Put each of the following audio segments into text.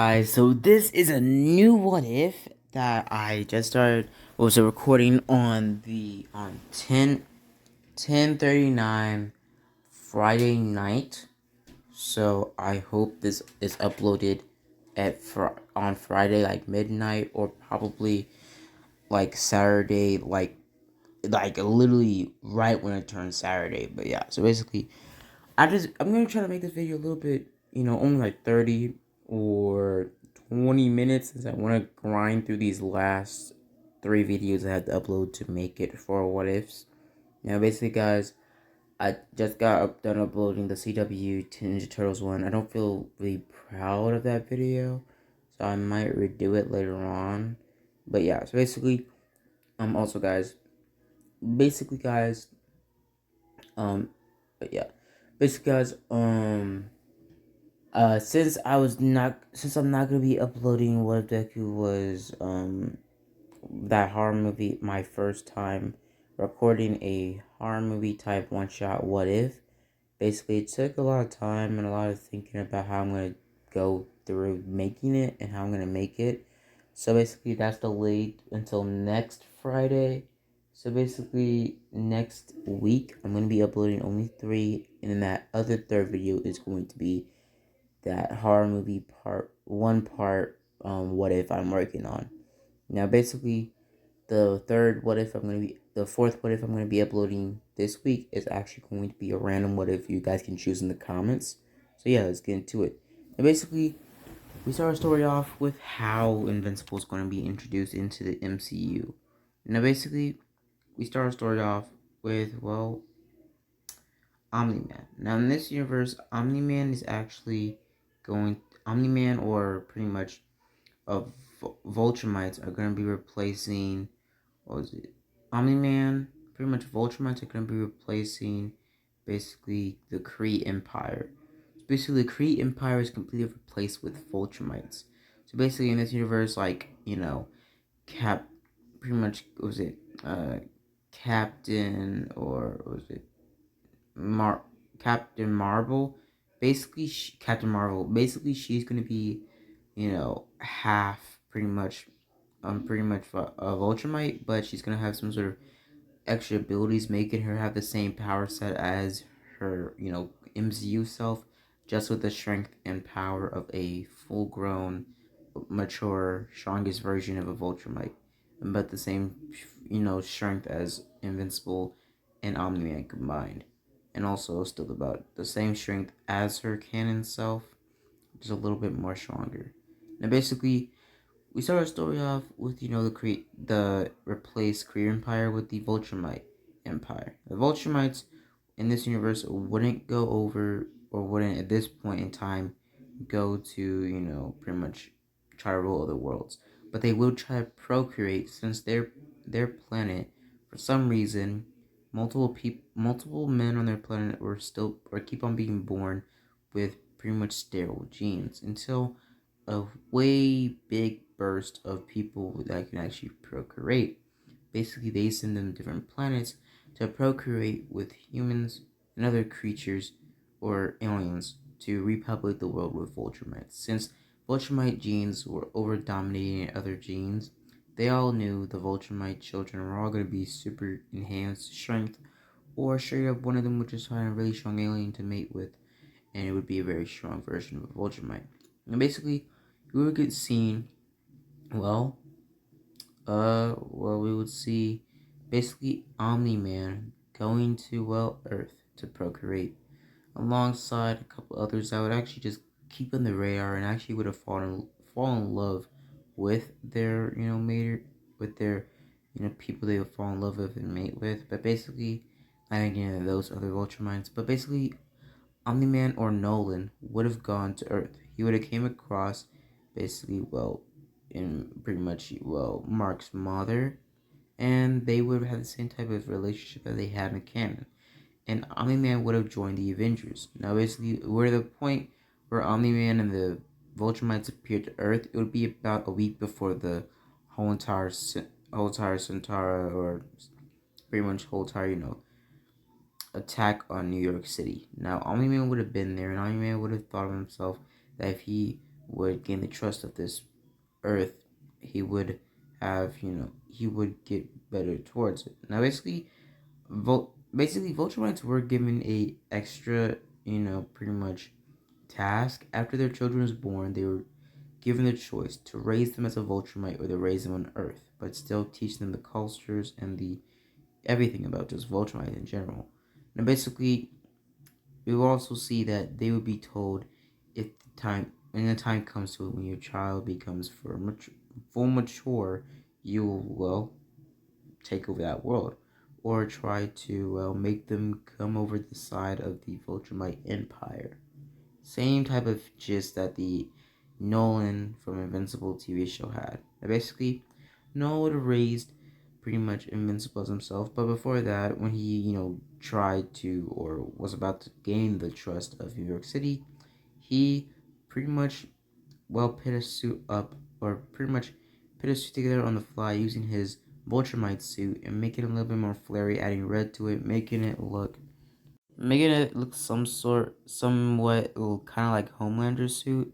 guys, so this is a new what if that I just started was a recording on 10:39 Friday night. So I hope this is uploaded on Friday like midnight, or probably like Saturday, like literally right when it turns Saturday. But yeah, so basically I'm gonna try to make this video a little bit, only like 30 or 20 minutes, since I want to grind through these last three videos I had to upload to make it for what ifs. Now, basically, guys, I just got done uploading the CW Ninja Turtles one. I don't feel really proud of that video, so I might redo it later on. But yeah, so basically, also, guys, basically, guys, but yeah, basically, guys, since I'm not gonna be uploading What If Deku was that horror movie, my first time recording a horror movie type one shot what if. Basically, it took a lot of time and a lot of thinking about how I'm gonna go through making it and how I'm gonna make it. So basically, that's delayed until next Friday. So basically, next week I'm gonna be uploading only three, and then that other third video is going to be that horror movie part what if I'm working on. Now basically the fourth what if I'm gonna be uploading this week is actually going to be a random what if you guys can choose in the comments. So yeah, let's get into it. Now basically we start our story off with how Invincible is going to be introduced into the MCU. Now basically we start our story off with, well, Omni-Man. Now in this universe, Omni-Man is actually Omni-Man, or pretty much Vultramites, are going to be replacing, what was it? Omni-Man, pretty much Vultramites are going to be replacing basically the Kree Empire. So basically the Kree Empire is completely replaced with Vultramites. So basically in this universe, Cap, pretty much, what was it? Captain, or what was it? Mar Captain Marvel. Basically, Captain Marvel. Basically, she's gonna be, half pretty much a Ultramite, but she's gonna have some sort of extra abilities, making her have the same power set as her, MCU self, just with the strength and power of a full-grown, mature, strongest version of a Ultramite, but the same, strength as Invincible and Omni-Man combined, and also still about the same strength as her canon self, just a little bit more stronger. Now, basically, we start our story off with, the replaced Kree Empire with the Vultramite Empire. The Vultramites in this universe wouldn't go over, or wouldn't at this point in time go to, pretty much try to rule other worlds. But they will try to procreate, since their planet, for some reason, multiple men on their planet keep on being born with pretty much sterile genes, until a way big burst of people that can actually procreate. Basically, they send them different planets to procreate with humans and other creatures or aliens to repopulate the world with Vultramites. Since Vultramite genes were over dominating other genes, they all knew the Vultramite children were all going to be super enhanced strength, or straight up one of them would just find a really strong alien to mate with, and it would be a very strong version of a Vultramite. And basically, we would get seen, well, we would see basically Omni-Man going to, well, Earth to procreate, alongside a couple others that would actually just keep on the radar and actually would have fallen in love with their, with their, people they would fall in love with and mate with. But basically, not again those other Ultramites, but basically Omni-Man or Nolan would have gone to Earth. He would have came across basically, well, in pretty much, well, Mark's mother, and they would have had the same type of relationship that they had in canon. And Omni-Man would have joined the Avengers. Now, basically, we're at the point where Omni-Man and the Vultramites appeared to Earth. It would be about a week before the whole entire Centaura, or pretty much whole entire, attack on New York City. Now, Omni-Man would have been there, and Omni-Man would have thought of himself that if he would gain the trust of this Earth, he would have, he would get better towards it. Now, basically, Viltrumites were given a extra, pretty much task after their children was born. They were given the choice to raise them as a Viltrumite or to raise them on Earth, but still teach them the cultures and the everything about just Viltrumite in general. Now, basically, we will also see that they would be told if the time when the time comes to it when your child becomes full mature, you will take over that world, or try to make them come over the side of the Viltrumite Empire. Same type of gist that the Nolan from Invincible TV show had. Now basically, Nolan would have raised pretty much Invincible as himself, but before that, when he, tried to or was about to gain the trust of New York City, he pretty much, put a suit up, or pretty much put a suit together on the fly using his Viltrumite suit and making it a little bit more flary, adding red to it, making it look somewhat kind of like Homelander's suit.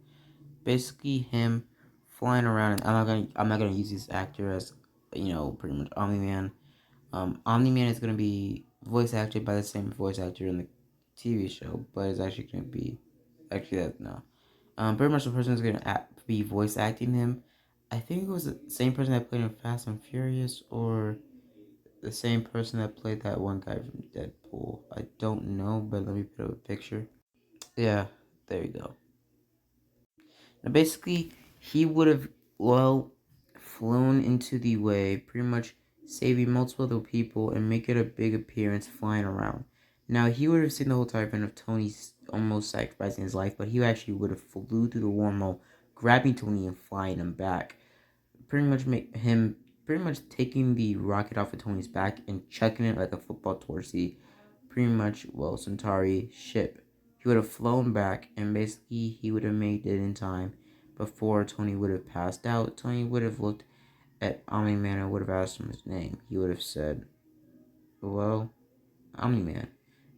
Basically, him flying around, and I'm not gonna use this actor as, pretty much Omni-Man. Omni-Man is gonna be voice acted by the same voice actor in the TV show, but it's actually gonna be actually that no. Pretty much the person who's gonna be voice acting him. I think it was the same person that played in Fast and Furious, or the same person that played that one guy from Deadpool. I don't know, but let me put up a picture. Yeah, there you go. Now, basically, he would have, flown into the way, pretty much saving multiple other people and making a big appearance flying around. Now, he would have seen the whole entire event of Tony almost sacrificing his life, but he actually would have flew through the wormhole, grabbing Tony and flying him back. Pretty much taking the rocket off of Tony's back and chucking it like a football towards the pretty much, Centauri ship. He would have flown back, and basically he would have made it in time before Tony would have passed out. Tony would have looked at Omni-Man and would have asked him his name. He would have said, well, Omni-Man.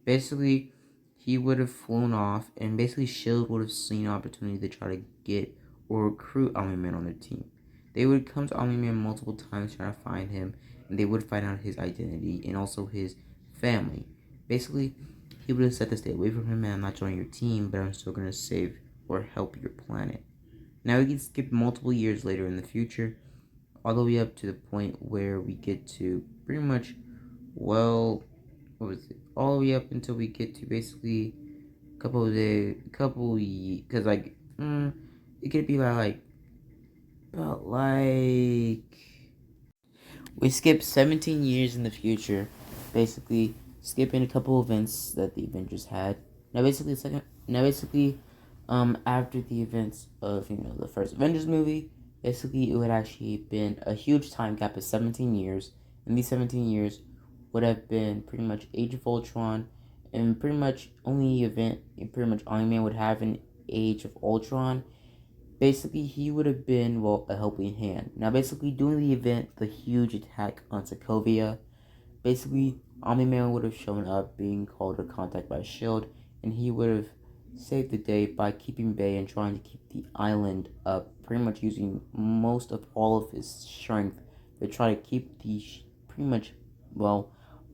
Basically, he would have flown off, and basically S.H.I.E.L.D. would have seen an opportunity to try to get or recruit Omni-Man on their team. They would come to Omni-Man multiple times trying to find him, and they would find out his identity and also his family. Basically, he would have said to stay away from him, and I'm not joining your team, but I'm still going to save or help your planet. Now we can skip multiple years later in the future, all the way up to the point where we get to pretty much, what was it? All the way up until we get to basically because it could be about like we skip 17 years in the future, basically skipping a couple events that the Avengers had. After the events of the first Avengers movie, basically it would actually been a huge time gap of 17 years, and these 17 years would have been pretty much Age of Ultron, and pretty much only event pretty much Iron-Man would have an Age of Ultron. Basically, he would have been, a helping hand. Now, basically, during the event, the huge attack on Sokovia, basically, Omni-Man would have shown up, being called to contact by S.H.I.E.L.D., and he would have saved the day by keeping Bay and trying to keep the island up, pretty much using most of all of his strength to try to keep the pretty much,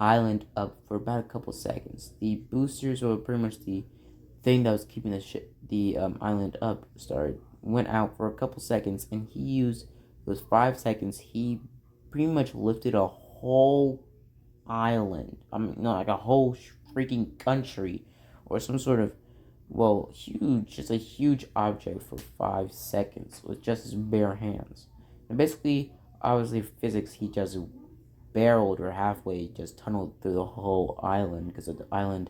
island up for about a couple seconds. The boosters, or pretty much the thing that was keeping the island up, went out for a couple seconds, and he used those 5 seconds. He pretty much lifted a whole island. I mean, no, like a whole freaking country, or some sort of just a huge object for 5 seconds with just his bare hands. And basically, obviously, physics, he just barreled or halfway just tunneled through the whole island, because of the island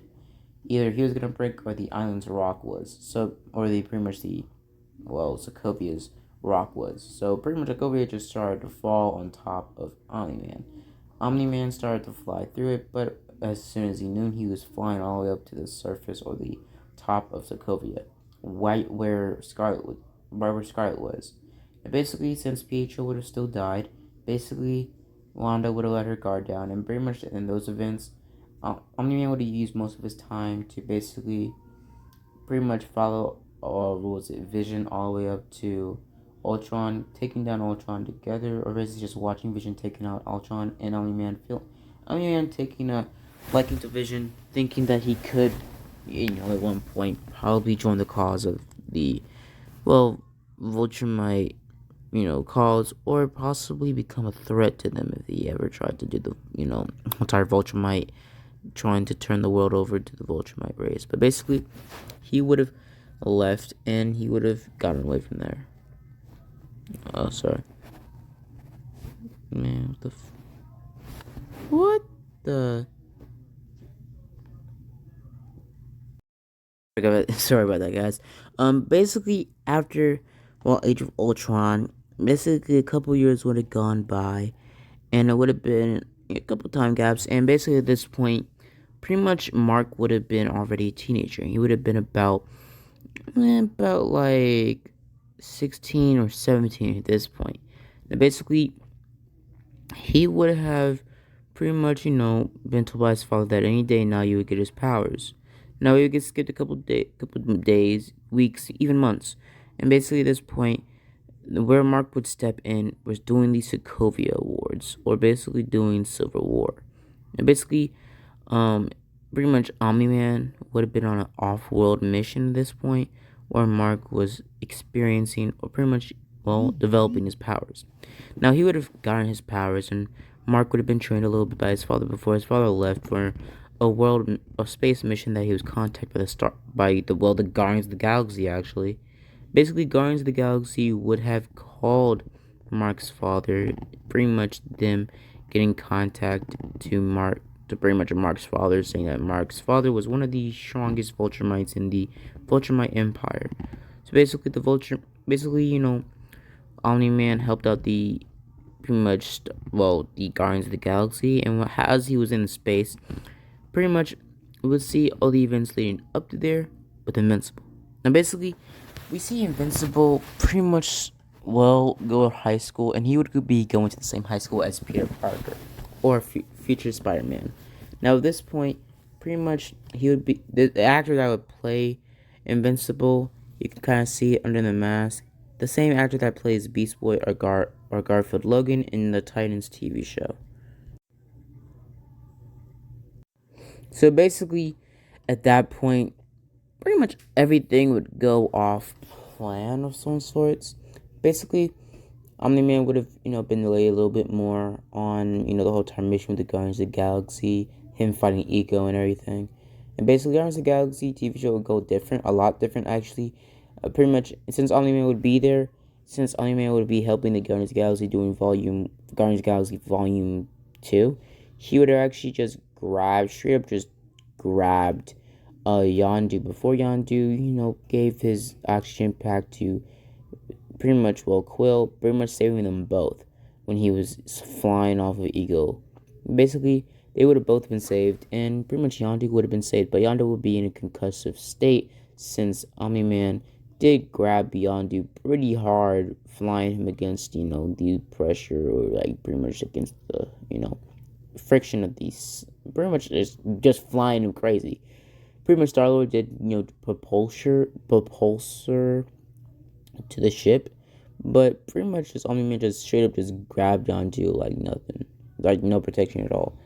either he was gonna break or the island's rock was. So, or the pretty much the Sokovia's rock was. So pretty much Sokovia just started to fall on top of Omni-Man. Omni-Man started to fly through it, but as soon as he knew, he was flying all the way up to the surface, or the top of Sokovia, right where Scarlet was. And basically, since Pietro would have still died, basically Wanda would have let her guard down, and pretty much in those events, Omni-Man would have used most of his time to basically pretty much follow or what was it, Vision all the way up to Ultron, taking down Ultron together, or is it just watching Vision taking out Ultron and Omni-Man taking a liking to Vision, thinking that he could, at one point probably join the cause of the, well, Vulture might, cause, or possibly become a threat to them if he ever tried to do the, entire Vulture might trying to turn the world over to the Viltrumite race. But basically, he would have left and he would have gotten away from there. Oh, sorry. Man, what the? Sorry about that, guys. Basically, after, well, Age of Ultron, basically a couple years would have gone by, and it would have been a couple time gaps, and basically at this point, pretty much Mark would have been already a teenager. He would have been about like 16 or 17 at this point. And basically, he would have pretty much, been told by his father that any day now you would get his powers. Now he would get skipped a couple days, weeks, even months. And basically, at this point, where Mark would step in was doing the Sokovia Awards, or basically doing Civil War. And basically, pretty much Omni-Man would have been on an off-world mission at this point, where Mark was experiencing, or pretty much, well, developing his powers. Now, he would have gotten his powers, and Mark would have been trained a little bit by his father before his father left for a space mission that he was contacted by the Guardians of the Galaxy, actually. Basically, Guardians of the Galaxy would have called Mark's father, pretty much them getting contact to pretty much Mark's father, saying that Mark's father was one of the strongest Vultumites in the Vulturite Empire. So basically, Omni-Man helped out the pretty much, the Guardians of the Galaxy, and as he was in space, pretty much we would see all the events leading up to there with Invincible. Now, basically, we see Invincible pretty much, go to high school, and he would be going to the same high school as Peter Parker, or future Spider-Man. Now, at this point, pretty much he would be the actor that would play Invincible. You can kind of see it under the mask. The same actor that plays Beast Boy or Garfield Logan in the Titans TV show. So basically, at that point, pretty much everything would go off plan of some sorts. Basically, Omni-Man would have, been delayed a little bit more on, the whole time mission with the Guardians of the Galaxy, him fighting Ego and everything. And basically, Guardians of the Galaxy TV show would go different, a lot different actually. Pretty much, since Omni-Man would be there, since Omni-Man would be helping the Guardians of the Galaxy doing Guardians of the Galaxy Volume 2, he would have actually straight up just grabbed Yondu before Yondu, gave his oxygen pack to pretty much, Quill, pretty much saving them both when he was flying off of Eagle. Basically, they would have both been saved, and pretty much Yondu would have been saved, but Yondu would be in a concussive state since Omni-Man did grab Yondu pretty hard, flying him against, the pressure, or like pretty much against the, friction of these, pretty much just flying him crazy. Pretty much Star-Lord did, propulsor to the ship, but pretty much just Omni-Man just straight up just grabbed Yondu like nothing, like no protection at all.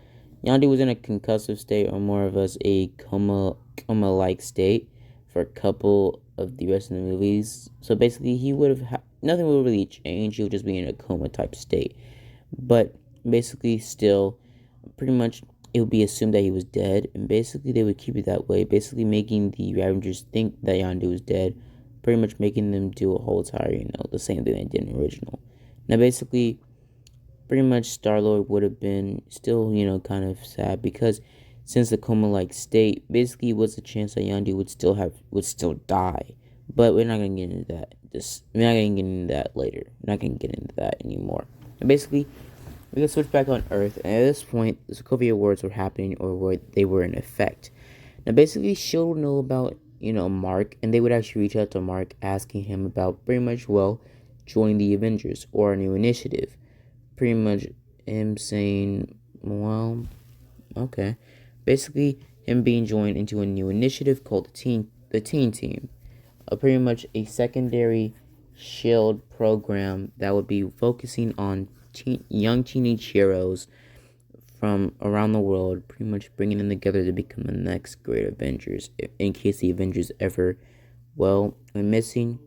Yondu was in a concussive state, or more of us a coma-like state for a couple of the rest of the movies. So basically, he would have nothing would really change. He would just be in a coma type state. But basically, still, pretty much it would be assumed that he was dead, and basically they would keep it that way, basically making the Ravengers think that Yondu was dead, pretty much making them do a whole entire, the same thing they did in the original. Now, basically, pretty much Star-Lord would have been still, kind of sad, because since the coma-like state, basically was a chance that Yondu would still die. But we're not gonna get into that. We're not gonna get into that later. We're not gonna get into that anymore. And basically, we can switch back on Earth, and at this point, the Sokovia Awards were happening, or they were in effect. Now, basically, SHIELD would know about, Mark, and they would actually reach out to Mark, asking him about pretty much, joining the Avengers, or a new initiative. Pretty much him saying, well, okay. Basically, him being joined into a new initiative called the Teen Team. pretty much a secondary shield program that would be focusing on young teenage heroes from around the world, pretty much bringing them together to become the next great Avengers. In case the Avengers ever, well, went missing,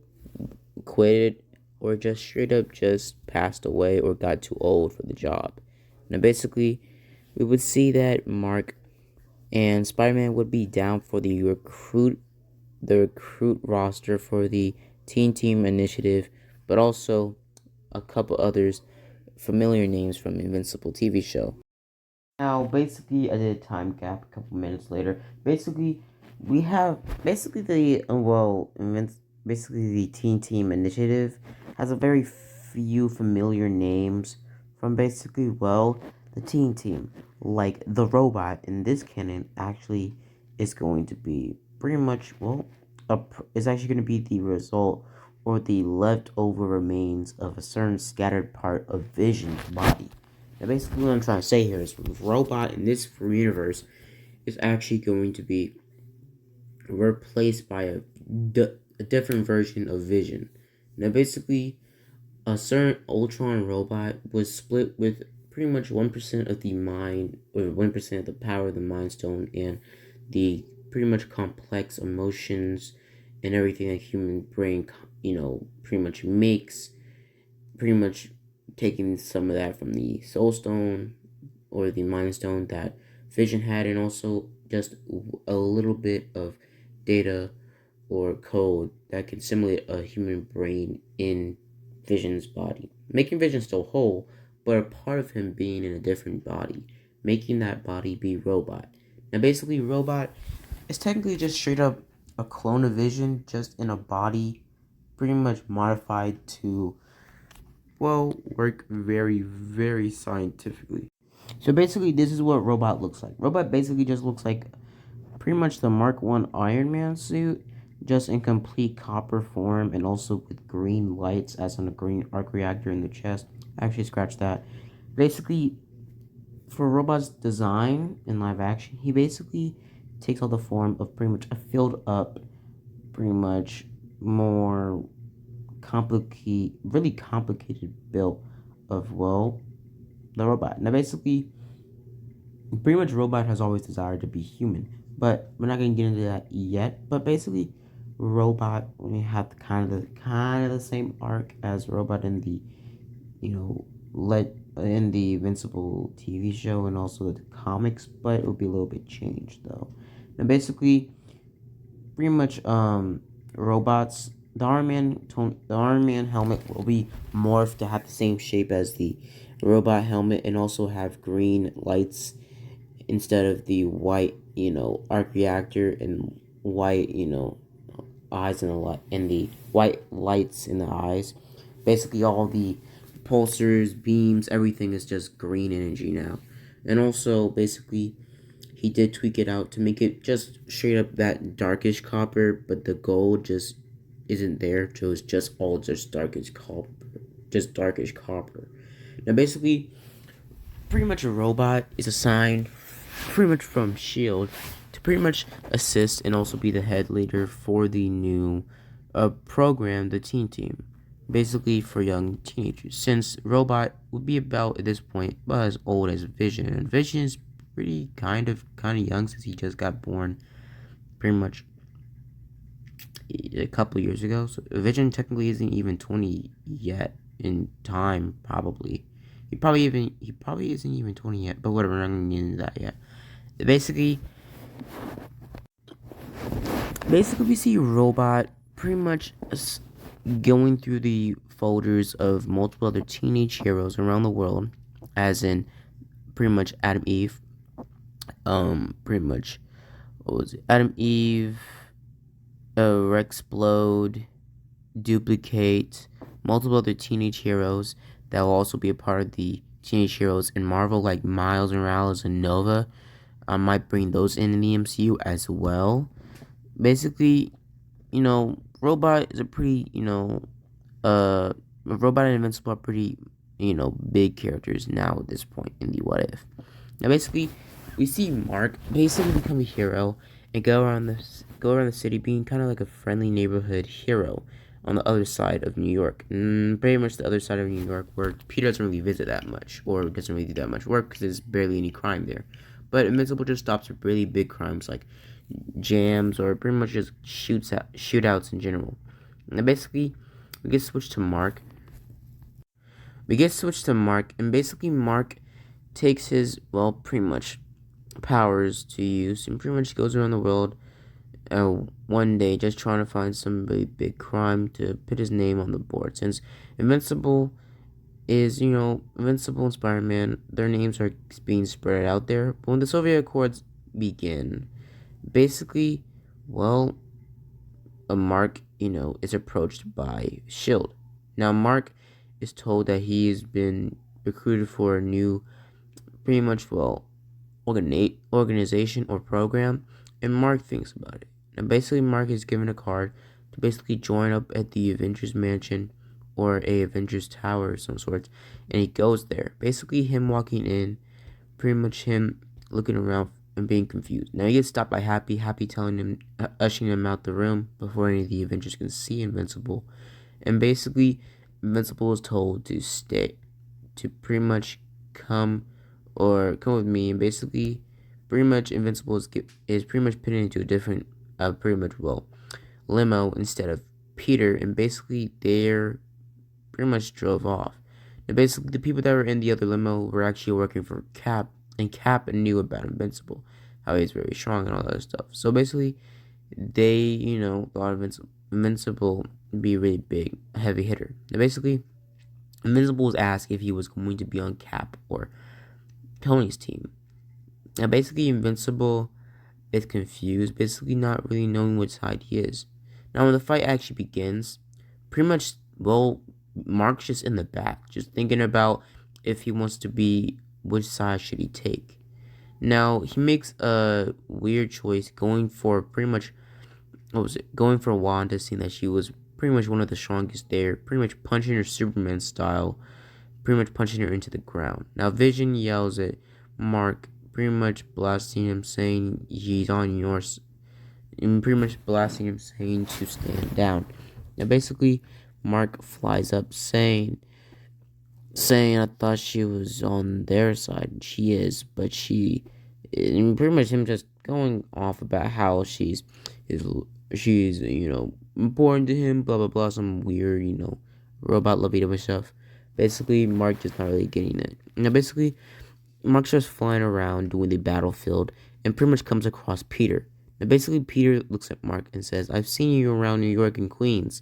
quitted, or just straight up just passed away or got too old for the job. Now, basically, we would see that Mark and Spider-Man would be down for the recruit roster for the Teen Team Initiative, but also a couple others familiar names from Invincible TV show. Now, basically, I did a time gap a couple minutes later. Basically, we have basically basically the Teen Team Initiative has a very few familiar names from basically the Teen Team. Like the robot in this canon actually is going to be pretty much is actually going to be the result or the leftover remains of a certain scattered part of Vision's body. Now, basically, what I'm trying to say here is Robot in this universe is actually going to be replaced by a different version of Vision. Now, basically, a certain Ultron robot was split with pretty much 1% of the mind, or 1% of the power of the Mind Stone, and the pretty much complex emotions and everything that human brain, pretty much makes, pretty much taking some of that from the Soul Stone or the Mind Stone that Vision had, and also just a little bit of data or code that can simulate a human brain in Vision's body, making Vision still whole, but a part of him being in a different body, making that body be Robot. Now, basically, Robot is technically just straight up a clone of Vision, just in a body, pretty much modified to work very, very scientifically. So basically, this is what Robot looks like. Robot basically just looks like pretty much the Mark 1 Iron Man suit, just in complete copper form and also with green lights as on a green arc reactor in the chest. Actually, scratch that. Basically, for Robot's design in live action, he basically takes all the form of pretty much a filled up, pretty much more really complicated build of the robot. Now, basically, pretty much Robot has always desired to be human, but we're not gonna get into that yet. But basically, Robot we have the same arc as Robot in the let in the Invincible TV show and also the comics, but it will be a little bit changed though. Now, basically, pretty much robots. The Iron Man helmet will be morphed to have the same shape as the robot helmet and also have green lights instead of the white, arc reactor and white, eyes in the white lights in the eyes. Basically, all the pulsars, beams, everything is just green energy now. And also, basically, he did tweak it out to make it just straight up that darkish copper, but the gold just isn't there, so it's just darkish copper. Just darkish copper. Now, basically, pretty much a robot is assigned pretty much from Shield to pretty much assist and also be the head leader for the new program, the Teen Team, basically for young teenagers. Since Robot would be about at this point about as old as Vision, and Vision is pretty kind of young since he just got born, pretty much a couple years ago. So Vision technically isn't even 20 yet in time, probably. He probably isn't even 20 yet, but whatever, I'm not gonna get into that yet. Basically, we see Robot pretty much going through the folders of multiple other teenage heroes around the world, as in pretty much Adam Eve, pretty much what was it? Adam Eve, Rexplode, Duplicate, multiple other teenage heroes that will also be a part of the teenage heroes in Marvel, like Miles Morales and Nova. I might bring those in the MCU as well. Basically, Robot is a pretty, Robot and Invincible are pretty, big characters now at this point in the What If. Now, basically, we see Mark basically become a hero and go around go around the city being kind of like a friendly neighborhood hero on the other side of New York. Pretty much the other side of New York where Peter doesn't really visit that much or doesn't really do that much work because there's barely any crime there. But Invincible just stops at really big crimes like jams or pretty much just shootouts in general. And basically, we get switched to Mark. And basically Mark takes his, well, pretty much powers to use and pretty much goes around the world one day just trying to find some really big crime to put his name on the board. Since Invincible Invincible and Spider-Man, their names are being spread out there. But when the Soviet Accords begin, basically, well, a Mark, is approached by S.H.I.E.L.D. Now, Mark is told that he has been recruited for a new, pretty much, well, organization or program, and Mark thinks about it. Now, basically, Mark is given a card to basically join up at the Avengers Mansion or a Avengers Tower of some sort, and he goes there. Basically, him walking in, pretty much him looking around and being confused. Now he gets stopped by Happy telling him, ushering him out the room before any of the Avengers can see Invincible. And basically, Invincible is told to stay, to pretty much come with me. And basically, pretty much Invincible is pretty much put into a different, pretty much, well, limo instead of Peter. And basically, they're pretty much drove off. And basically, the people that were in the other limo were actually working for Cap, and Cap knew about Invincible, how he's very strong and all that other stuff. So basically, they, thought Invincible would be a really big, heavy hitter. And basically, Invincible was asked if he was going to be on Cap or Tony's team. Now, basically, Invincible is confused, basically not really knowing which side he is. Now, when the fight actually begins, pretty much, well, Mark's just in the back, just thinking about if he wants to be, which side should he take. Now, he makes a weird choice going for pretty much, going for Wanda, seeing that she was pretty much one of the strongest there, pretty much punching her Superman style, pretty much punching her into the ground. Now, Vision yells at Mark, pretty much blasting him, saying he's on yours, and pretty much blasting him, saying to stand down. Now, basically, Mark flies up saying I thought she was on their side. She is, but and pretty much him just going off about how she's important to him, blah blah blah, some weird, robot libido stuff. Basically, Mark just not really getting it. Now, basically, Mark starts flying around doing the battlefield and pretty much comes across Peter. Now, basically, Peter looks at Mark and says, "I've seen you around New York and Queens.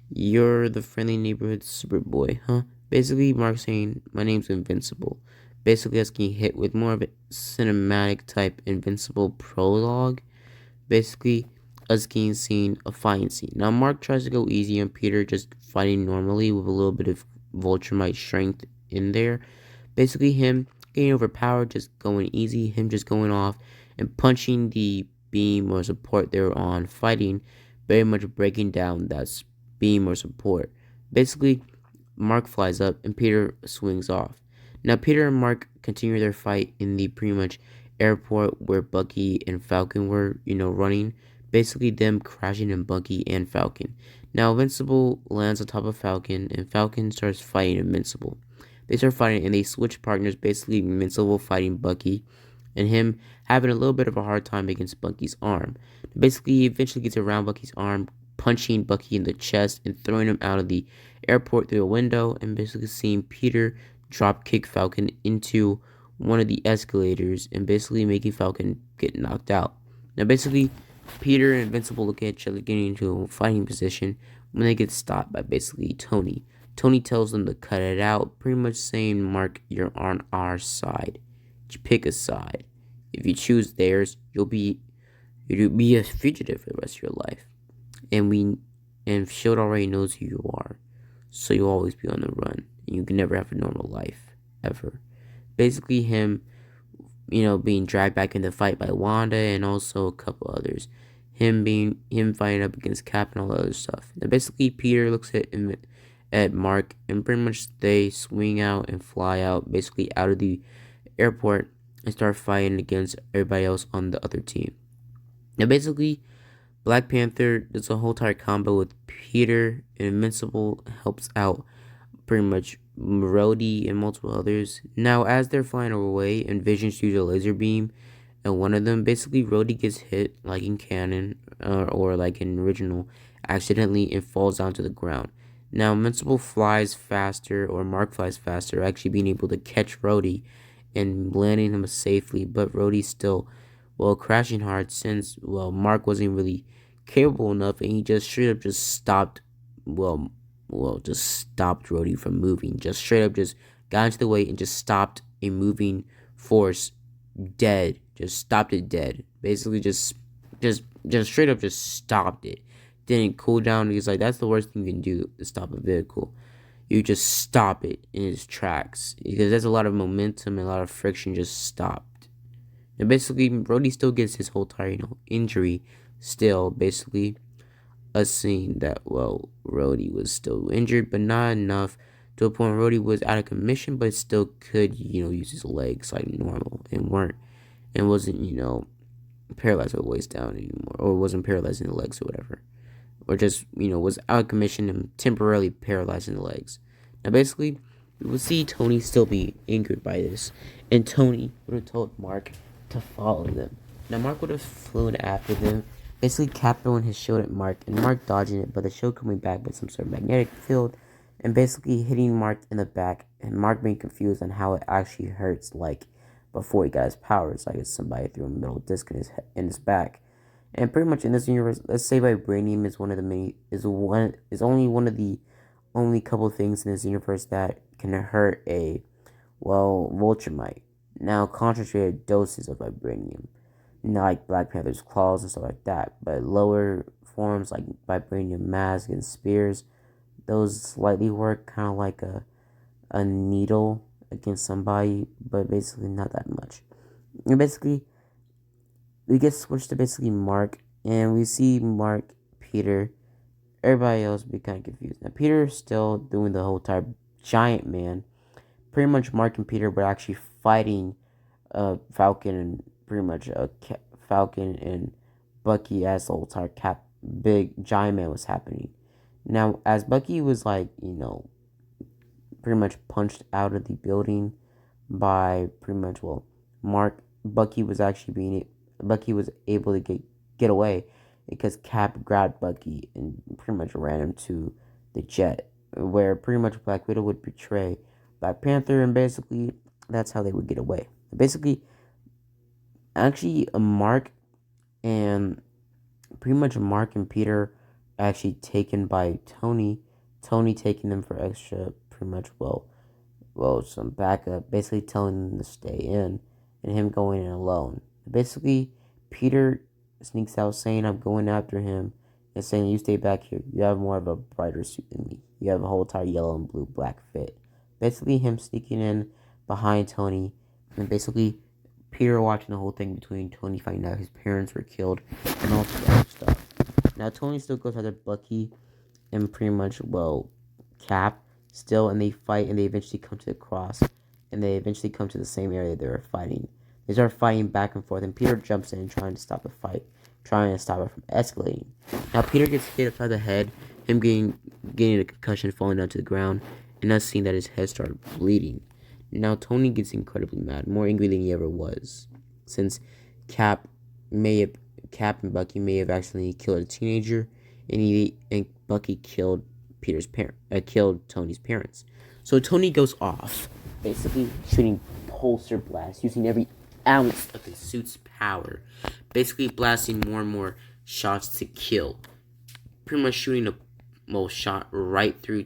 You're the friendly neighborhood Superboy, huh?" Basically, Mark saying, "My name's Invincible." Basically, that's getting hit with more of a cinematic type Invincible prologue. Basically, us getting seen a fighting scene. Now, Mark tries to go easy on Peter, just fighting normally with a little bit of Vulture strength in there. Basically, him getting overpowered, just going easy, him just going off and punching the beam or support they're on, fighting, very much breaking down that beam or support. Basically, Mark flies up and Peter swings off. Now, Peter and Mark continue their fight in the pretty much airport where Bucky and Falcon were, running. Basically, them crashing in Bucky and Falcon. Now, Invincible lands on top of Falcon, and Falcon starts fighting Invincible. They start fighting, and they switch partners. Basically, Invincible fighting Bucky, and him having a little bit of a hard time against Bucky's arm. Basically, he eventually gets around Bucky's arm, punching Bucky in the chest and throwing him out of the airport through a window, and basically seeing Peter drop kick Falcon into one of the escalators and basically making Falcon get knocked out. Now, basically, Peter and Invincible look at each other getting into a fighting position when they get stopped by basically Tony. Tony tells them to cut it out, pretty much saying, "Mark, you're on our side. You pick a side. If you choose theirs, you'll be a fugitive for the rest of your life. And S.H.I.E.L.D. already knows who you are, so you'll always be on the run, and you can never have a normal life, ever." Basically, him, being dragged back in the fight by Wanda and also a couple others. Him fighting up against Cap and all that other stuff. Now, basically, Peter looks at Mark, and pretty much they swing out and fly out, basically out of the airport, and start fighting against everybody else on the other team. Now, basically, Black Panther does a whole entire combo with Peter, and Invincible helps out pretty much Rhodey and multiple others. Now, as they're flying away, and Vision shoots a laser beam, and one of them, basically, Rhodey gets hit, like in canon, or like in original, accidentally and falls onto the ground. Now, Invincible flies faster, or Mark flies faster, actually being able to catch Rhodey and landing him safely, but Rhodey's still, well, crashing hard since, well, Mark wasn't really capable enough, and he just straight up just stopped, well, just stopped Rhodey from moving. Just straight up just got into the way and just stopped a moving force dead. Just stopped it dead. Basically just straight up just stopped it. Didn't cool down. He's like, that's the worst thing you can do to stop a vehicle. You just stop it in its tracks. Because there's a lot of momentum and a lot of friction just stopped. And basically Rhodey still gets his whole entire, injury still, basically us seeing that, well, Rhodey was still injured, but not enough to a point where Rhodey was out of commission, but still could, use his legs like normal and wasn't, paralyzed all the waist down anymore, or wasn't paralyzed in the legs or whatever, or just, was out of commission and temporarily paralyzed in the legs. Now, basically, we will see Tony still be angered by this, and Tony would have told Mark to follow them. Now, Mark would have flown after them, basically Cap throwing his shield at Mark, and Mark dodging it, but the shield coming back with some sort of magnetic field, and basically hitting Mark in the back, and Mark being confused on how it actually hurts, like before he got his powers, like somebody threw a metal disc in his back. And pretty much in this universe, let's say vibranium is only one of the only couple things in this universe that can hurt a, well, Vulture. Now, concentrated doses of vibranium, not like Black Panther's claws and stuff like that, but lower forms like vibranium mask and spears, those slightly work kind of like a needle against somebody, but basically not that much. And basically, we get switched to basically Mark, and we see Mark, Peter, everybody else be kind of confused. Now, Peter's still doing the whole entire giant man. Pretty much Mark and Peter were actually fighting Falcon and pretty much Falcon and Bucky as the whole entire big giant man was happening. Now, as Bucky was like, pretty much punched out of the building by pretty much, well, Bucky was able to get away because Cap grabbed Bucky and pretty much ran him to the jet, where pretty much Black Widow would betray Black Panther, and basically that's how they would get away. Basically, actually, Mark and Peter are actually taken by Tony. Tony taking them for extra, pretty much, some backup, basically telling them to stay in, and him going in alone. Basically, Peter sneaks out saying, I'm going after him, and saying, you stay back here. You have more of a brighter suit than me. You have a whole entire yellow and blue black fit. Basically, him sneaking in behind Tony, and basically Peter watching the whole thing between Tony finding out his parents were killed and all that other stuff. Now, Tony still goes after Bucky and pretty much, Cap still, and they fight, and they eventually come to the cross, and they eventually come to the same area they were fighting. They start fighting back and forth, and Peter jumps in trying to stop the fight, trying to stop it from escalating. Now, Peter gets hit upside the head, him getting a concussion, falling down to the ground, and us seeing that his head started bleeding. Now, Tony gets incredibly mad, more angry than he ever was, since Cap and Bucky may have accidentally killed a teenager, and Bucky killed killed Tony's parents. So Tony goes off, basically shooting pulsar blasts, using every ounce of his suit's power, basically blasting more and more shots to kill. Pretty much shooting a shot right through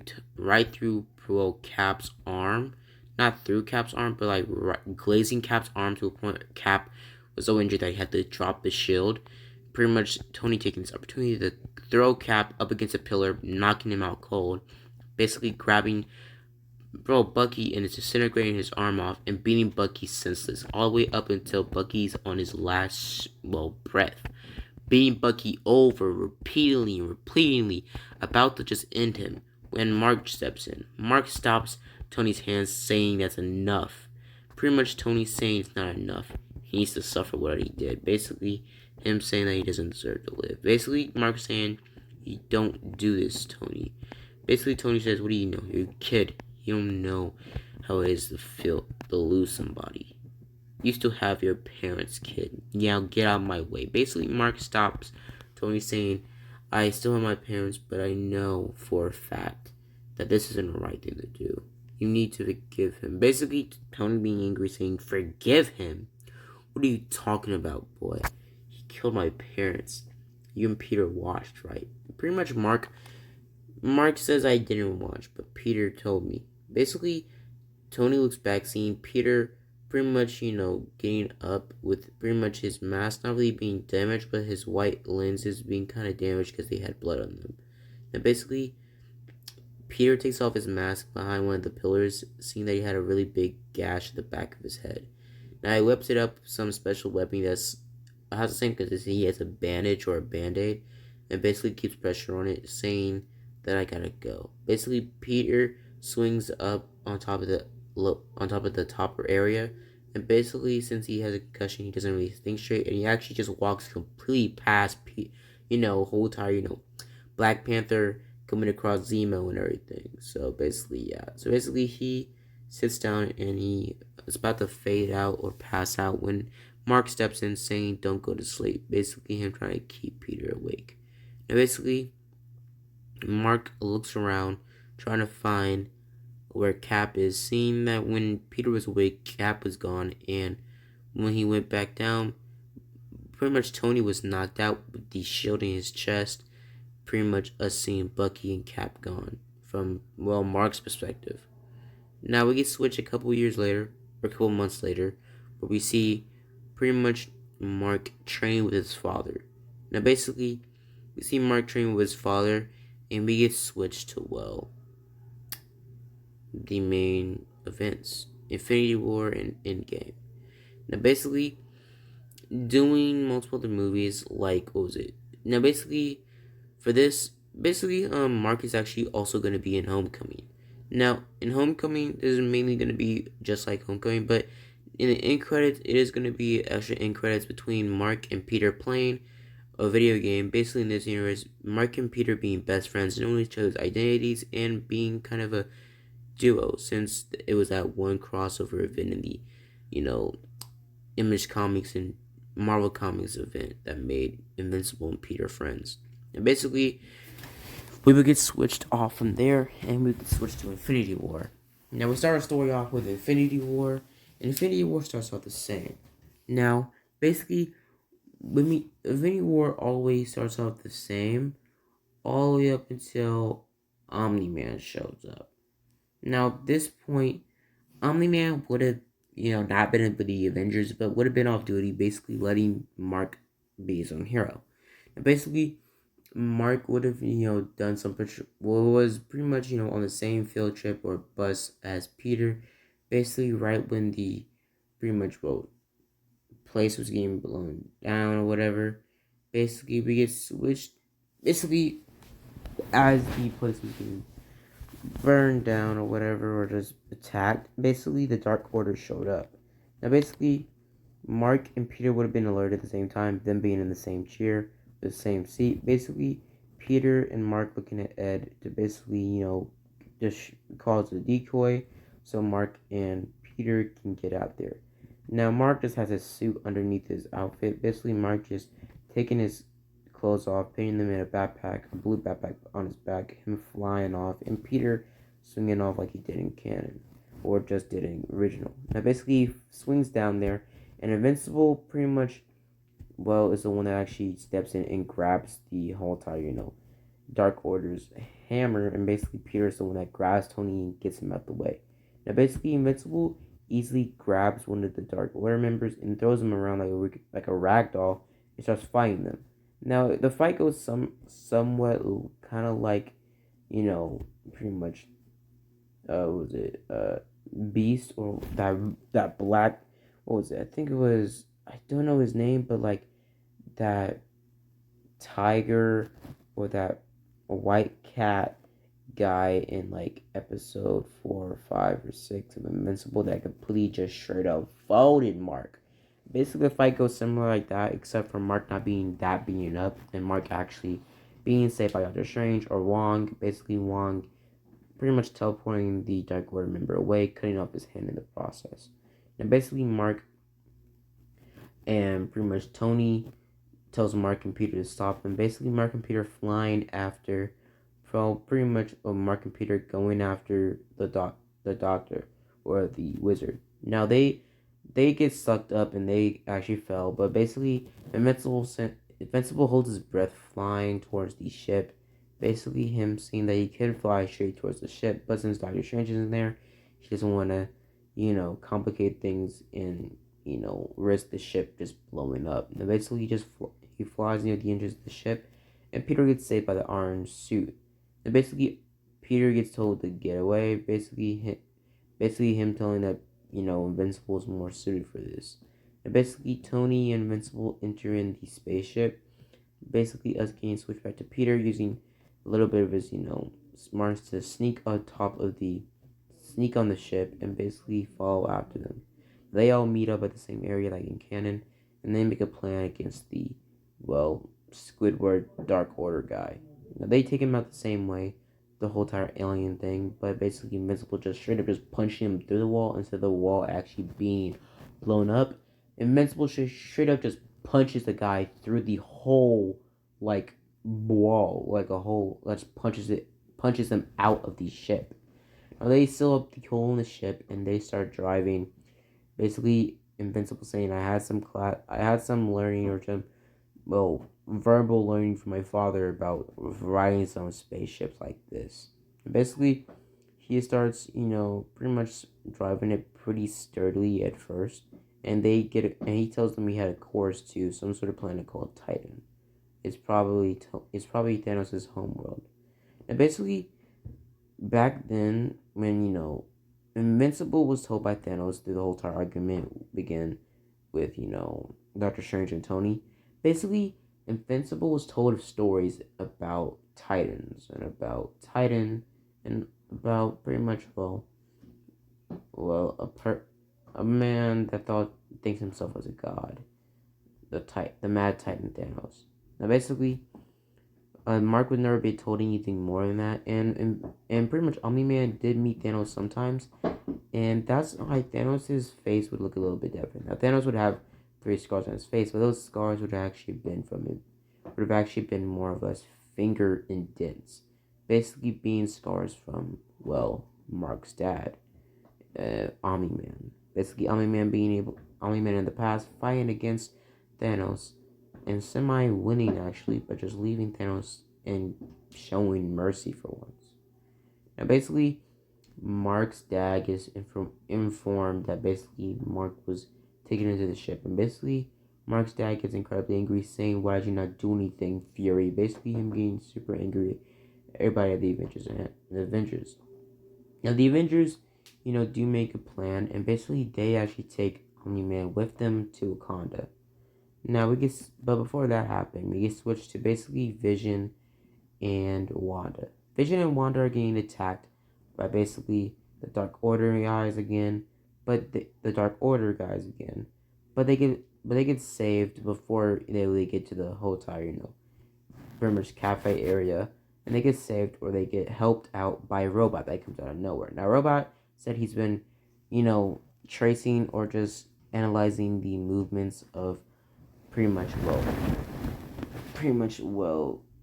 Cap's arm, not through Cap's arm, but like glazing Cap's arm to a point where Cap was so injured that he had to drop the shield. Pretty much Tony taking this opportunity to throw Cap up against a pillar, knocking him out cold, basically grabbing Bucky and is disintegrating his arm off and beating Bucky senseless all the way up until Bucky's on his last, breath. Beating Bucky over repeatedly, about to just end him when Mark steps in. Mark stops Tony's hands, saying that's enough. Pretty much Tony saying it's not enough. he needs to suffer what he did. Basically, him saying that he doesn't deserve to live. Basically, Mark saying, you don't do this, Tony. Basically, Tony says, what do you know? You're a kid. You don't know how it is to lose somebody. You still have your parents, kid. Yeah, get out of my way. Basically, Mark stops Tony saying, I still have my parents, but I know for a fact that this isn't the right thing to do. You need to forgive him. Basically, Tony being angry saying, forgive him? What are you talking about, boy? He killed my parents. You and Peter watched, right? Pretty much Mark says I didn't watch, but Peter told me. Basically, Tony looks back seeing Peter pretty much, getting up with pretty much his mask not really being damaged, but his white lenses being kind of damaged because they had blood on them. And basically, Peter takes off his mask behind one of the pillars, seeing that he had a really big gash at the back of his head. Now he whips it up some special weapon that's has the same consistency. He has a bandage or a band-aid, and basically keeps pressure on it, saying that I gotta go. Basically, Peter swings up on top of the topper area, and basically, since he has a concussion, he doesn't really think straight, and he actually just walks completely past, whole entire, Black Panther coming across Zemo and everything. So basically, yeah. So basically, he sits down and he is about to fade out or pass out when Mark steps in saying, don't go to sleep. Basically, him trying to keep Peter awake. Now, basically, Mark looks around trying to find where Cap is, seeing that when Peter was awake, Cap was gone, and when he went back down, pretty much Tony was knocked out with the shield in his chest. Pretty much us seeing Bucky and Cap gone from, Mark's perspective. Now we get switched a couple years later, or a couple months later, where we see pretty much Mark train with his father. Now basically, we see Mark train with his father, and we get switched to, the main events, Infinity War and Endgame. Now basically, doing multiple other movies like, what was it? Now basically, for this, Mark is actually also going to be in Homecoming. Now, in Homecoming, this is mainly going to be just like Homecoming, but in the end credits, it is going to be extra end credits between Mark and Peter playing a video game. Basically, in this universe, Mark and Peter being best friends, knowing each other's identities, and being kind of a duo, since it was that one crossover event in the, Image Comics and Marvel Comics event that made Invincible and Peter friends. And basically, we would get switched off from there, and we could switch to Infinity War. Now, we start our story off with Infinity War, and Infinity War starts off the same. Now, basically, Infinity War always starts off the same, all the way up until Omni-Man shows up. Now, at this point, Omni-Man would have, not been with the Avengers, but would have been off duty, basically letting Mark be his own hero. And basically, Mark would have, done some, was pretty much, on the same field trip or bus as Peter, basically right when the, pretty much, place was getting blown down or whatever. Basically, we get switched, basically, as the place was getting burned down or whatever, or just attacked, basically, the Dark Order showed up. Now, basically, Mark and Peter would have been alerted at the same time, them being in the same chair, the same seat. Basically, Peter and Mark looking at Ed to basically, just cause a decoy so Mark and Peter can get out there. Now, Mark just has a suit underneath his outfit. Basically, Mark just taking his clothes off, putting them in a backpack, a blue backpack on his back, him flying off, and Peter swinging off like he did in canon, or just did in original. Now, basically, he swings down there, and Invincible pretty much, is the one that actually steps in and grabs the whole entire, Dark Order's hammer, and basically Peter's the one that grabs Tony and gets him out the way. Now, basically, Invincible easily grabs one of the Dark Order members and throws him around like a rag doll and starts fighting them. Now, the fight goes somewhat kind of like, pretty much, Beast, or that black, what was it? I think it was, I don't know his name, but like that tiger or that white cat guy in like episode 4 or 5 or 6 of Invincible that completely just straight up folded Mark. Basically, the fight goes similar like that, except for Mark not being that beaten up, and Mark actually being saved by Doctor Strange or Wong. Basically, Wong pretty much teleporting the Dark Order member away, cutting off his hand in the process. And basically, Mark and pretty much Tony tells Mark and Peter to stop him. Basically, Mark and Peter flying after, well, pretty much Mark and Peter going after the doctor or the wizard. Now they get sucked up and they actually fell, but basically Invincible holds his breath flying towards the ship. Basically, him seeing that he can fly straight towards the ship, but since Doctor Strange isn't there, he doesn't want to, complicate things and risk the ship just blowing up. And basically, he flies near the engines of the ship, and Peter gets saved by the orange suit. And basically, Peter gets told to get away. Basically him telling that Invincible is more suited for this. And basically, Tony and Invincible enter in the spaceship. Basically, us getting switched back to Peter using a little bit of his smarts to sneak on the ship and basically follow after them. They all meet up at the same area like in canon, and they make a plan against the, well, Squidward Dark Order guy. Now, they take him out the same way, the whole entire alien thing, but basically Invincible just straight up just punching him through the wall instead of the wall actually being blown up. Invincible straight up just punches the guy through the whole, like, wall, like a hole, punches him out of the ship. Now they seal up the hole in the ship and they start driving. Basically, Invincible saying, I had some learning or some, well, verbal learning from my father about riding some spaceships like this. And basically, he starts, pretty much driving it pretty sturdily at first, and he tells them he had a course to some sort of planet called Titan. It's probably Thanos' homeworld. And basically, back then, when Invincible was told by Thanos through the whole entire argument began with Doctor Strange and Tony. Basically, Invincible was told of stories about Titans and about Titan and about pretty much a man that thinks himself as a god, the Mad Titan Thanos. Now, basically, Mark would never be told anything more than that, and pretty much Omni-Man did meet Thanos sometimes, and that's why Thanos' face would look a little bit different. Now, Thanos would have 3 scars on his face, but those scars would have actually been more or less finger indents, basically being scars from, well, Mark's dad, Omni-Man. Basically, Omni-Man in the past fighting against Thanos and semi-winning actually, but just leaving Thanos and showing mercy for once. Now, basically, Mark's dad is informed that basically Mark was taken into the ship, and basically Mark's dad gets incredibly angry, saying, "Why did you not do anything, Fury?" Basically, him getting super angry at everybody at the Avengers and the Avengers. Now, the Avengers, do make a plan, and basically they actually take Omni-Man with them to Wakanda. Now but before that happened, we get switched to basically Vision and Wanda. Vision and Wanda are getting attacked by basically the Dark Order guys again, the Dark Order guys again, but they get saved before they really get to the hotel, pretty much cafe area, and they get saved or they get helped out by a robot that comes out of nowhere. Now, robot said he's been, tracing or just analyzing the movements of pretty much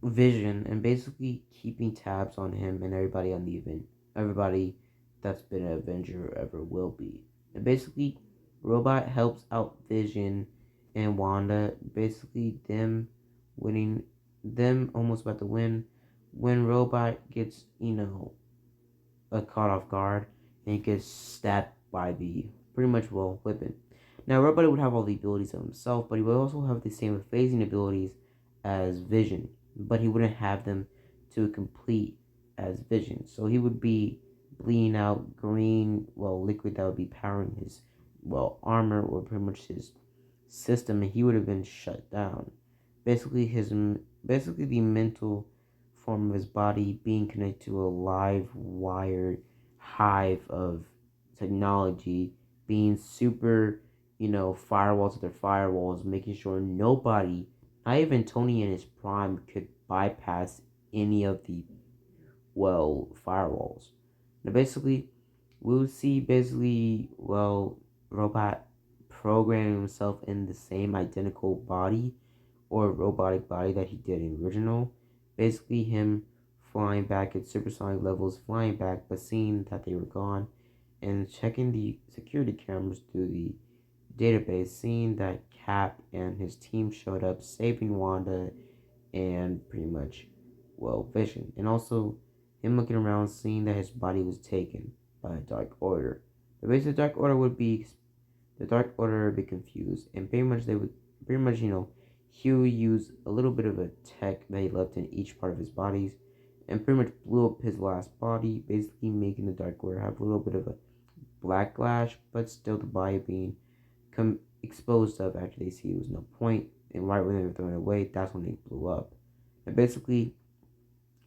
Vision, and basically keeping tabs on him and everybody on the event, everybody that's been an Avenger or ever will be. And basically, Robot helps out Vision and Wanda, basically them almost about to win, when Robot gets, caught off guard and he gets stabbed by the pretty much weapon. Now, Robot would have all the abilities of himself, but he would also have the same phasing abilities as Vision, but he wouldn't have them to complete as Vision. So he would be bleeding out green, liquid that would be powering his, armor or pretty much his system, and he would have been shut down. Basically the mental form of his body being connected to a live wired hive of technology, being super, firewalls at their firewalls, making sure nobody, not even Tony in his prime, could bypass any of the firewalls. Now basically, we'll see robot programming himself in the same identical body or robotic body that he did in the original. Basically, him flying back at supersonic levels, flying back, but seeing that they were gone, and checking the security cameras through the database, seeing that Cap and his team showed up, saving Wanda and pretty much, Vision. And also him looking around, seeing that his body was taken by a Dark Order. The base of the Dark Order would be confused, and pretty much, he would use a little bit of a tech that he left in each part of his bodies, and pretty much blew up his last body, basically making the Dark Order have a little bit of a backlash, but still the body being exposed up after they see it was no point, and right when they were throwing it away, that's when they blew up. And basically,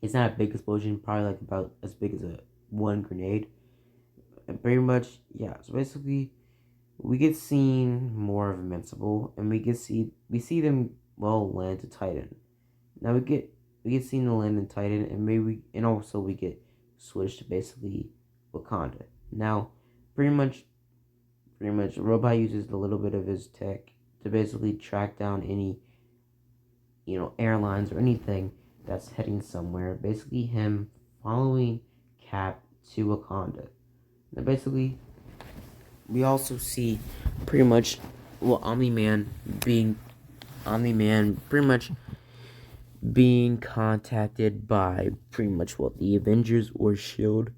it's not a big explosion, probably like about as big as a one grenade. And pretty much, yeah. So basically, we get seen more of Invincible, and we see them land to Titan. Now we get seen to land in Titan, and also we get switched to basically Wakanda. Now, pretty much, Robot uses a little bit of his tech to basically track down any airlines or anything that's heading somewhere. Basically, him following Cap to Wakanda. Now, basically, we also see pretty much Omni-Man pretty much being contacted by pretty much the Avengers or Shield,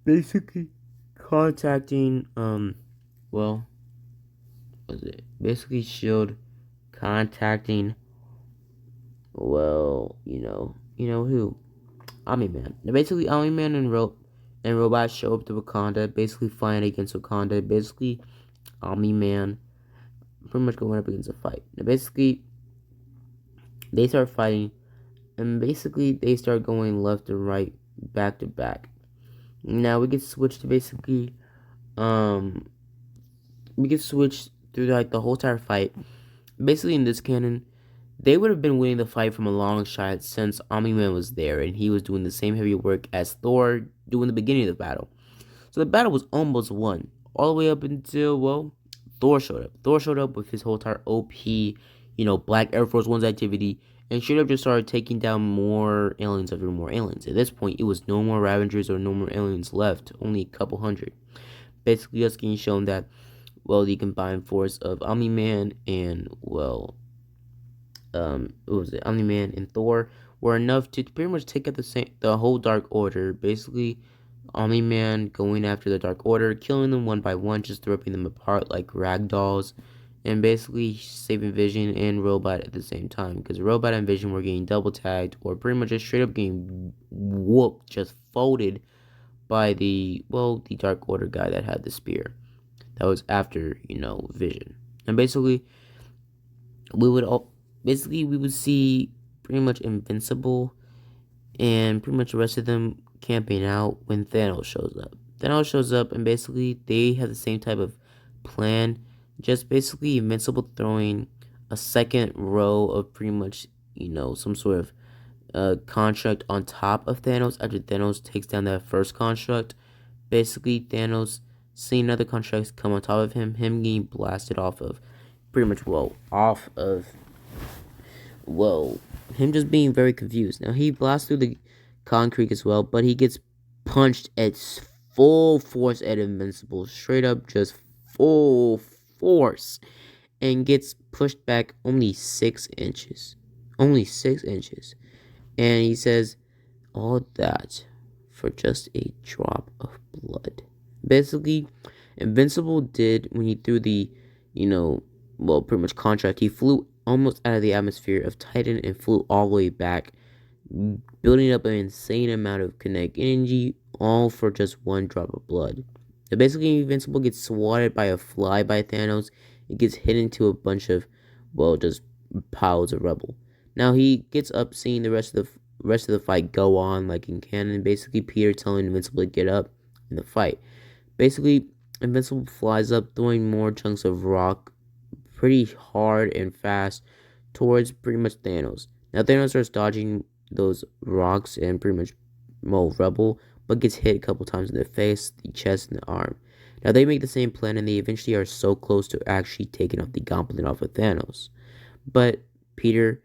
basically contacting was it basically Shield contacting who, Omni-Man. Now basically Omni-Man and Robot show up to Wakanda, basically fighting against Wakanda. Basically Omni-Man pretty much going up against a fight. Now basically they start fighting, and basically they start going left and right, back to back. Now we get switched to basically we get switched through like the whole entire fight. Basically in this canon, they would have been winning the fight from a long shot since Omni-Man was there and he was doing the same heavy work as Thor doing the beginning of the battle. So the battle was almost won, all the way up until Thor showed up. Thor showed up with his whole entire OP, Black Air Force One's activity, and straight up just started taking down more aliens after more aliens. At this point, it was no more Ravengers or no more aliens left, only a couple hundred. Basically, us getting shown that, the combined force of Omni-Man and, Omni-Man and Thor were enough to pretty much take out the whole Dark Order. Basically, Omni-Man going after the Dark Order, killing them one by one, just ripping them apart like ragdolls, and basically saving Vision and Robot at the same time, because Robot and Vision were getting double tagged, or pretty much just straight up getting whooped, just folded by the Dark Order guy that had the spear. That was after, Vision. And basically, we would see pretty much Invincible and pretty much the rest of them camping out when Thanos shows up. Thanos shows up, and basically they have the same type of plan, just basically Invincible throwing a second row of pretty much, some sort of construct on top of Thanos after Thanos takes down that first construct. Basically, Thanos seeing other constructs come on top of him getting blasted off of him just being very confused. Now he blasts through the concrete as well, but he gets punched at full force at Invincible, straight up just full force, and gets pushed back only 6 inches. Only 6 inches. And he says, all that for just a drop of blood. Basically, Invincible did, when he threw the, pretty much contract, he flew almost out of the atmosphere of Titan and flew all the way back, building up an insane amount of kinetic energy, all for just one drop of blood. So basically, Invincible gets swatted by a fly by Thanos. It gets hit into a bunch of, just piles of rubble. Now he gets up, seeing the rest of the fight go on like in canon. Basically, Peter telling Invincible to get up in the fight. Basically, Invincible flies up, throwing more chunks of rock pretty hard and fast towards pretty much Thanos. Now Thanos starts dodging those rocks and pretty much rubble, but gets hit a couple times in the face, the chest, and the arm. Now they make the same plan and they eventually are so close to actually taking off the gauntlet off of Thanos. But Peter,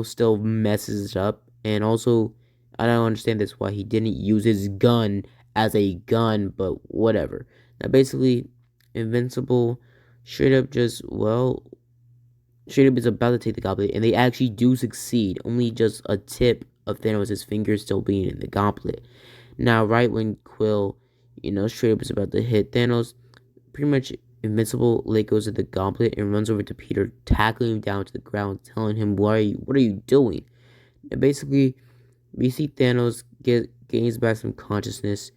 still messes it up. And also, I don't understand this why he didn't use his gun as a gun, but whatever. Now, basically, Invincible straight up just, straight up is about to take the goblet, and they actually do succeed. Only just a tip of Thanos' finger still being in the goblet. Now, right when Quill, straight up is about to hit Thanos, pretty much Invincible let goes of the goblet and runs over to Peter, tackling him down to the ground, telling him, what are you doing? And basically, we see Thanos gains back some consciousness,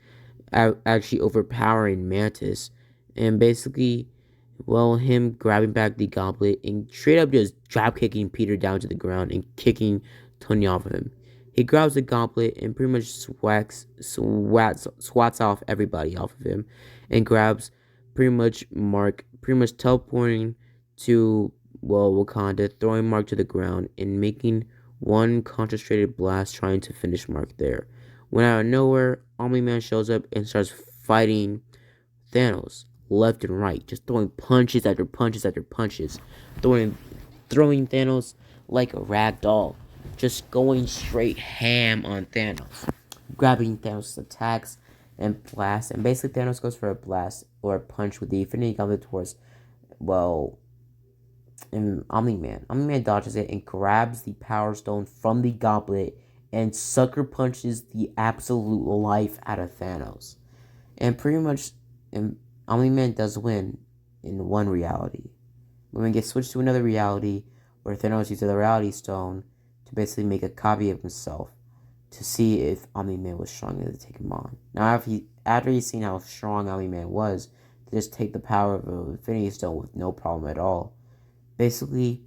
actually overpowering Mantis, and basically, him grabbing back the goblet and straight up just drop kicking Peter down to the ground and kicking Tony off of him. He grabs the gauntlet and pretty much swats off everybody off of him, and grabs pretty much Mark, pretty much teleporting to Wakanda, throwing Mark to the ground and making one concentrated blast, trying to finish Mark there. When out of nowhere, Omni-Man shows up and starts fighting Thanos left and right, just throwing punches after punches after punches, throwing Thanos like a rag doll, just going straight ham on Thanos, grabbing Thanos' attacks and blasts, and basically Thanos goes for a blast or a punch with the Infinity Gauntlet towards, well, Omni-Man. Omni-Man dodges it and grabs the Power Stone from the goblet and sucker punches the absolute life out of Thanos. And pretty much, Omni-Man does win in one reality. When gets switched to another reality where Thanos uses the Reality Stone to basically make a copy of himself to see if Omni-Man was strong enough to take him on. Now, after he's seen how strong Omni-Man was, to just take the power of an Infinity Stone with no problem at all. Basically,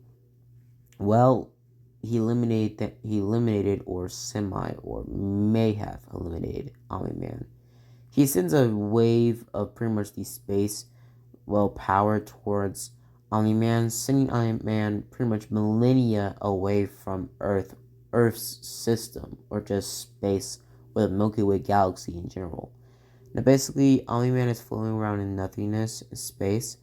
he eliminated or may have eliminated Omni-Man. He sends a wave of pretty much the space, power towards Omni-Man, sending Omni-Man pretty much millennia away from Earth's system, or just space, or the Milky Way galaxy in general. Now, basically, Omni-Man is floating around in nothingness, in space,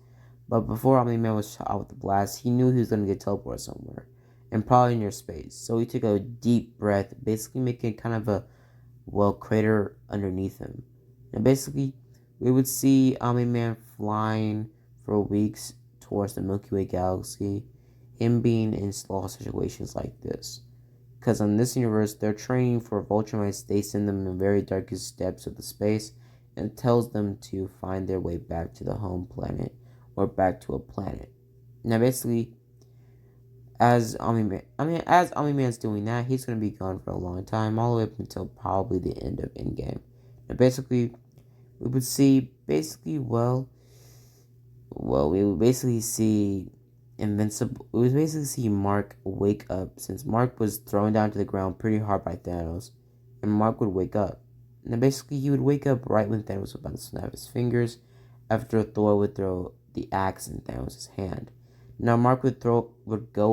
but before Omni-Man was shot out with the blast, he knew he was going to get teleported somewhere, and probably near space. So he took a deep breath, basically making kind of a, crater underneath him. And basically, we would see Omni-Man flying for weeks towards the Milky Way galaxy, him being in slow situations like this. Because in this universe, they're training for Ultramites. They send them in the very darkest depths of the space and tells them to find their way back to the home planet or back to a planet. Now, basically, as Omni-Man's doing that, he's going to be gone for a long time, all the way up until probably the end of Endgame. Now, basically, we would see, we would basically see Invincible. We would basically see Mark wake up, since Mark was thrown down to the ground pretty hard by Thanos, and Mark would wake up. And then basically, he would wake up right when Thanos was about to snap his fingers, after Thor would throw the axe in Thanos' hand. Now Mark would go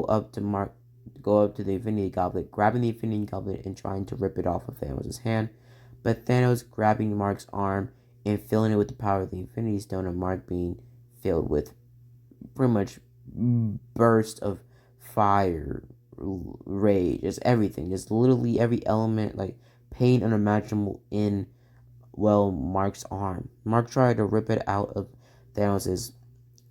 up to the Infinity Goblet, grabbing the Infinity Goblet and trying to rip it off of Thanos' hand, but Thanos grabbing Mark's arm and filling it with the power of the Infinity Stone, and Mark being filled with pretty much burst of fire, rage, just everything, just literally every element, like pain unimaginable in Mark's arm. Mark tried to rip it out of Thanos'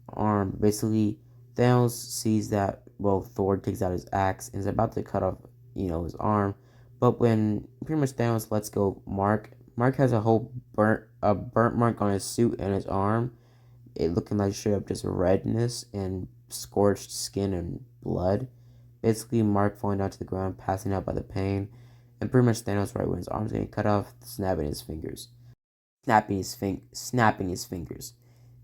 arm. Basically, Thanos sees that Thor takes out his axe and is about to cut off his arm, but when pretty much Thanos lets go Mark has a whole burnt mark on his suit and his arm, it looking like straight up just redness and scorched skin and blood. Basically, Mark falling down to the ground, passing out by the pain, and pretty much Thanos right when his arm's getting cut off, snapping his fingers. Snapping his fingers.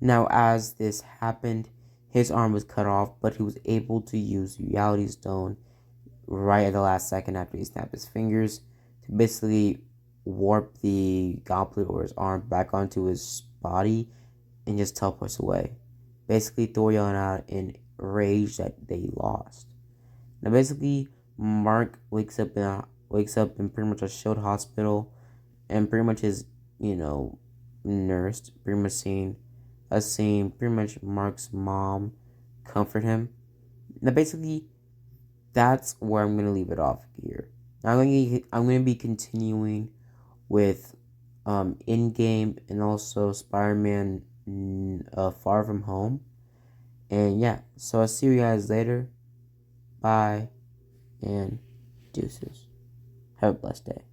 Now, as this happened, his arm was cut off, but he was able to use the Reality Stone right at the last second after he snapped his fingers to basically warp the gauntlet or his arm back onto his body and just teleports away. Basically, Thor yelling out in rage that they lost. Now, basically, Mark wakes up in pretty much a shield hospital, and pretty much is nursed. Pretty much seeing pretty much Mark's mom comfort him. Now, basically, that's where I'm gonna leave it off here. Now, I'm gonna be continuing with in game and also Spider-Man Far From Home. And yeah, so I'll see you guys later. Bye and deuces. Have a blessed day.